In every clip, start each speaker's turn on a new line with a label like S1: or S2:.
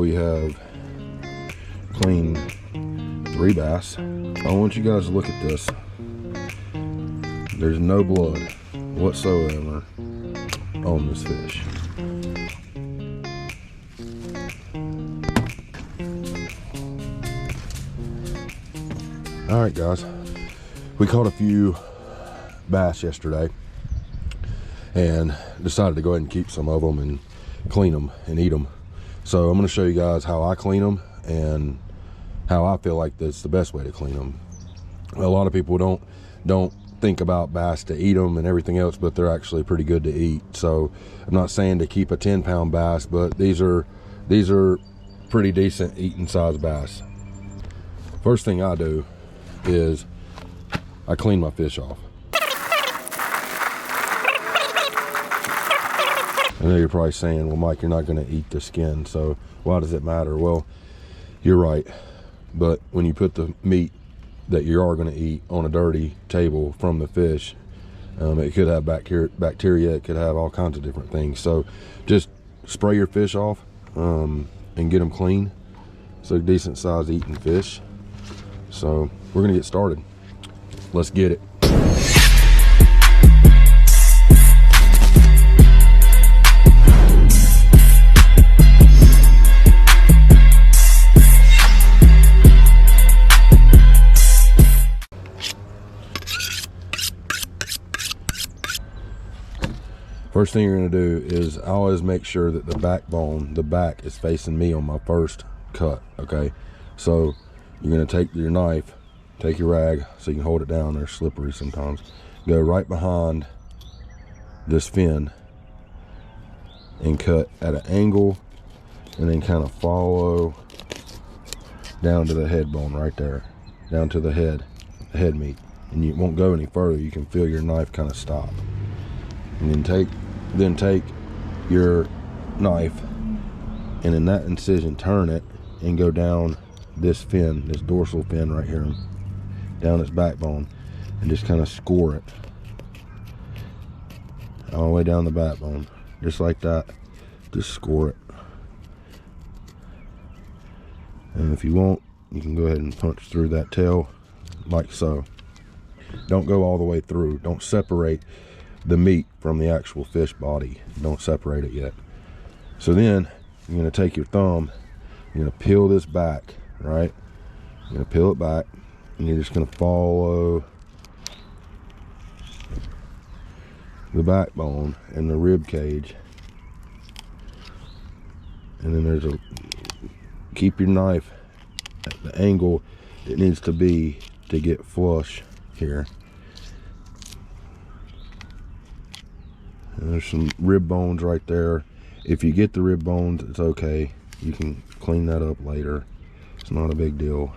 S1: We have cleaned 3 bass. I want you guys to look at this. There's no blood whatsoever on this fish. All right, guys, we caught a few bass yesterday and decided to go ahead and keep some of them and clean them and eat them. So I'm going to show you guys how I clean them and how I feel like that's the best way to clean them. A lot of people don't think about bass to eat them and everything else, but they're actually pretty good to eat. So I'm not saying to keep a 10-pound bass, but these are pretty decent eating size bass. First thing I do is I clean my fish off. I know you're probably saying, well, Mike, you're not going to eat the skin, so why does it matter? Well, you're right, but when you put the meat that you are going to eat on a dirty table from the fish, it could have bacteria, it could have all kinds of different things. So just spray your fish off and get them clean. So decent sized eating fish. So we're going to get started. Let's get it. First thing you're going to do is I always make sure that the backbone, the back, is facing me on my first cut. Okay, so you're going to take your knife, take your rag so you can hold it down. They're slippery sometimes. Go right behind this fin and cut at an angle, and then kind of follow down to the head bone right there, down to the head meat, and you won't go any further. You can feel your knife kind of stop, and then take your knife and in that incision turn it and go down this fin, this dorsal fin right here, down its backbone, and just kind of score it all the way down the backbone, just like that. Just score it, and if you want, you can go ahead and punch through that tail like so. Don't go all the way through. Don't separate the meat from the actual fish body. Don't separate it yet. So then you're going to take your thumb, you're going to peel this back, right? You're going to peel it back, and you're just going to follow the backbone and the rib cage, and then keep your knife at the angle it needs to be to get flush here. And there's some rib bones right there. If you get the rib bones, it's okay. You can clean that up later. It's not a big deal.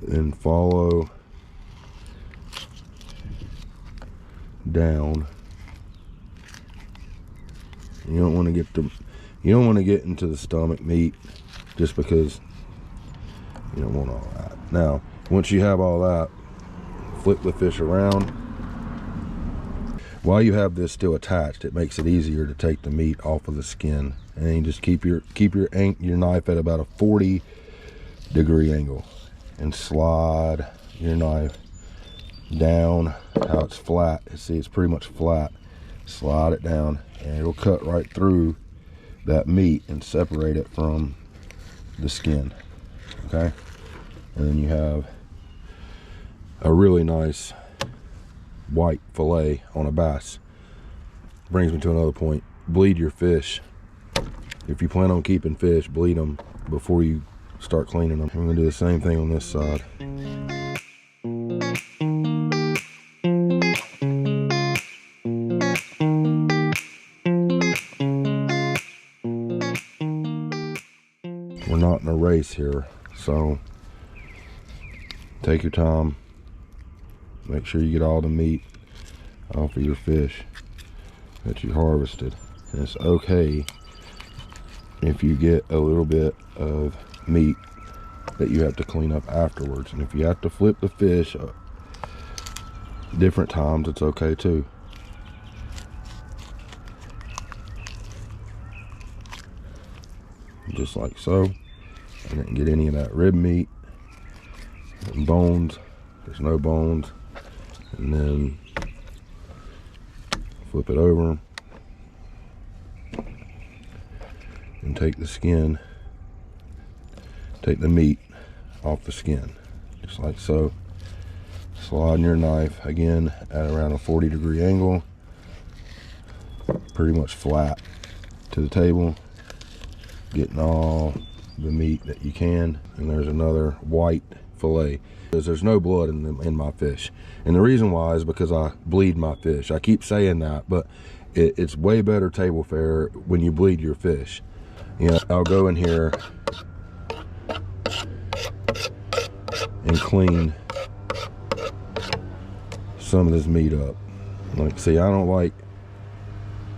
S1: Then follow down. You don't want to get into the stomach meat, just because you don't want all that. Now, once you have all that, flip the fish around. While you have this still attached, it makes it easier to take the meat off of the skin, and then you just keep your knife at about a 40-degree angle, and slide your knife down how it's flat. See, it's pretty much flat. Slide it down, and it'll cut right through that meat and separate it from the skin. Okay, and then you have a really nice white fillet on a bass. Brings me to another point. Bleed your fish. If you plan on keeping fish, bleed them before you start cleaning them. I'm going to do the same thing on this side. We're not in a race here, so take your time. Make sure you get all the meat off of your fish that you harvested. And it's okay if you get a little bit of meat that you have to clean up afterwards. And if you have to flip the fish different times, it's okay too. just like so. I didn't get any of that rib meat and bones. There's no bones. And then flip it over and take the skin, take the meat off the skin, just like so. Slide your knife again at around a 40-degree angle, pretty much flat to the table, getting all the meat that you can. And there's another white fillet, because there's no blood in my fish. And the reason why is because I bleed my fish. I keep saying that, but it's way better table fare when you bleed your fish. You know, I'll go in here and clean some of this meat up. Like, see, I don't like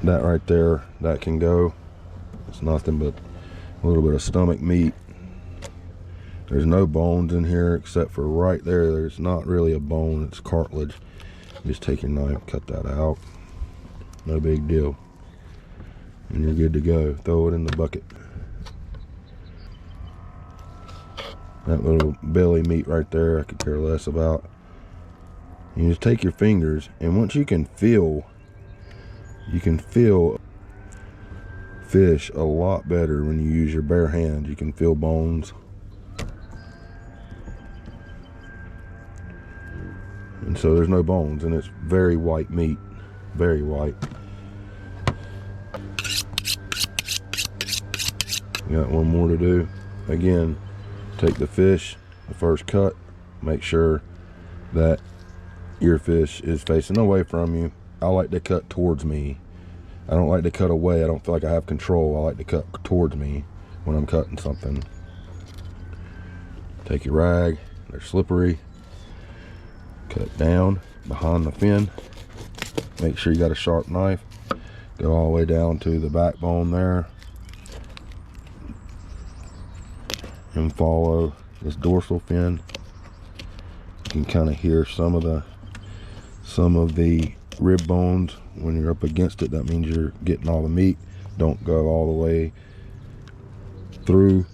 S1: that right there. That can go. It's nothing but a little bit of stomach meat. There's no bones in here except for right there. There's not really a bone, it's cartilage. Just take your knife, cut that out. No big deal. And you're good to go. Throw it in the bucket. That little belly meat right there, I could care less about. You just take your fingers, and once you can feel fish a lot better when you use your bare hand. You can feel bones. And so there's no bones, and it's very white meat, very white. Got one more to do. Again, take the fish, the first cut, make sure that your fish is facing away from you. I like to cut towards me. I don't like to cut away. I don't feel like I have control. I like to cut towards me when I'm cutting something. Take your rag, they're slippery. Cut down behind the fin. Make sure you got a sharp knife. Go all the way down to the backbone there. And follow this dorsal fin. You can kind of hear some of the rib bones when you're up against it. That means you're getting all the meat. Don't go all the way through.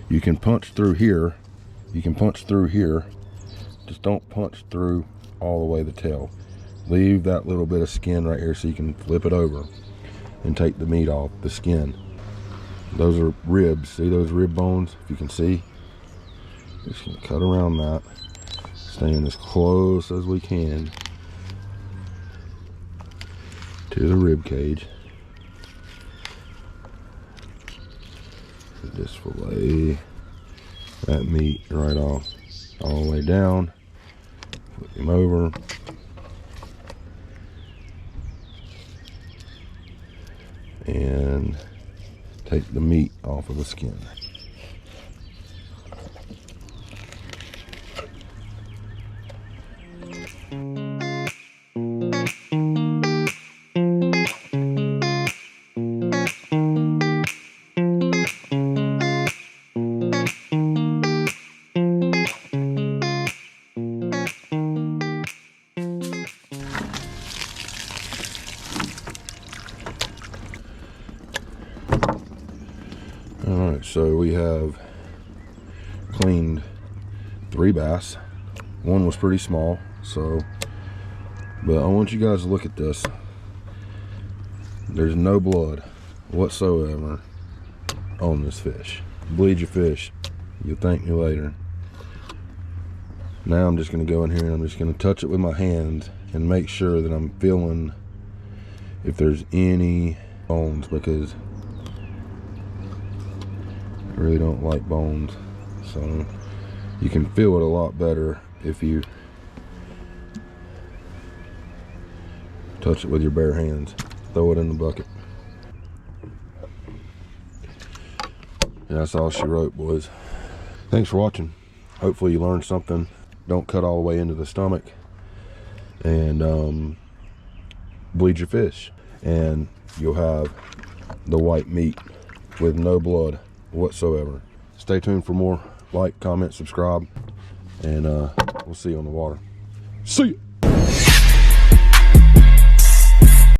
S1: You can punch through here. You can punch through here. Just don't punch through all the way the tail. Leave that little bit of skin right here so you can flip it over and take the meat off the skin. Those are ribs. See those rib bones? If you can see. Just gonna cut around that. Staying as close as we can to the rib cage. Just fillet that meat right off, all the way down. Flip him over. And take the meat off of the skin. Alright, so we have cleaned 3 bass. One was pretty small, but I want you guys to look at this. There's no blood whatsoever on this fish. Bleed your fish, you'll thank me later. Now I'm just going to go in here and I'm just going to touch it with my hand and make sure that I'm feeling if there's any bones, because I really don't like bones. So you can feel it a lot better if you touch it with your bare hands. Throw it in the bucket. And that's all she wrote, boys. Thanks for watching. Hopefully you learned something. Don't cut all the way into the stomach, and bleed your fish, and you'll have the white meat with no blood whatsoever. Stay tuned for more. Like, comment, subscribe, and we'll see you on the water. See ya.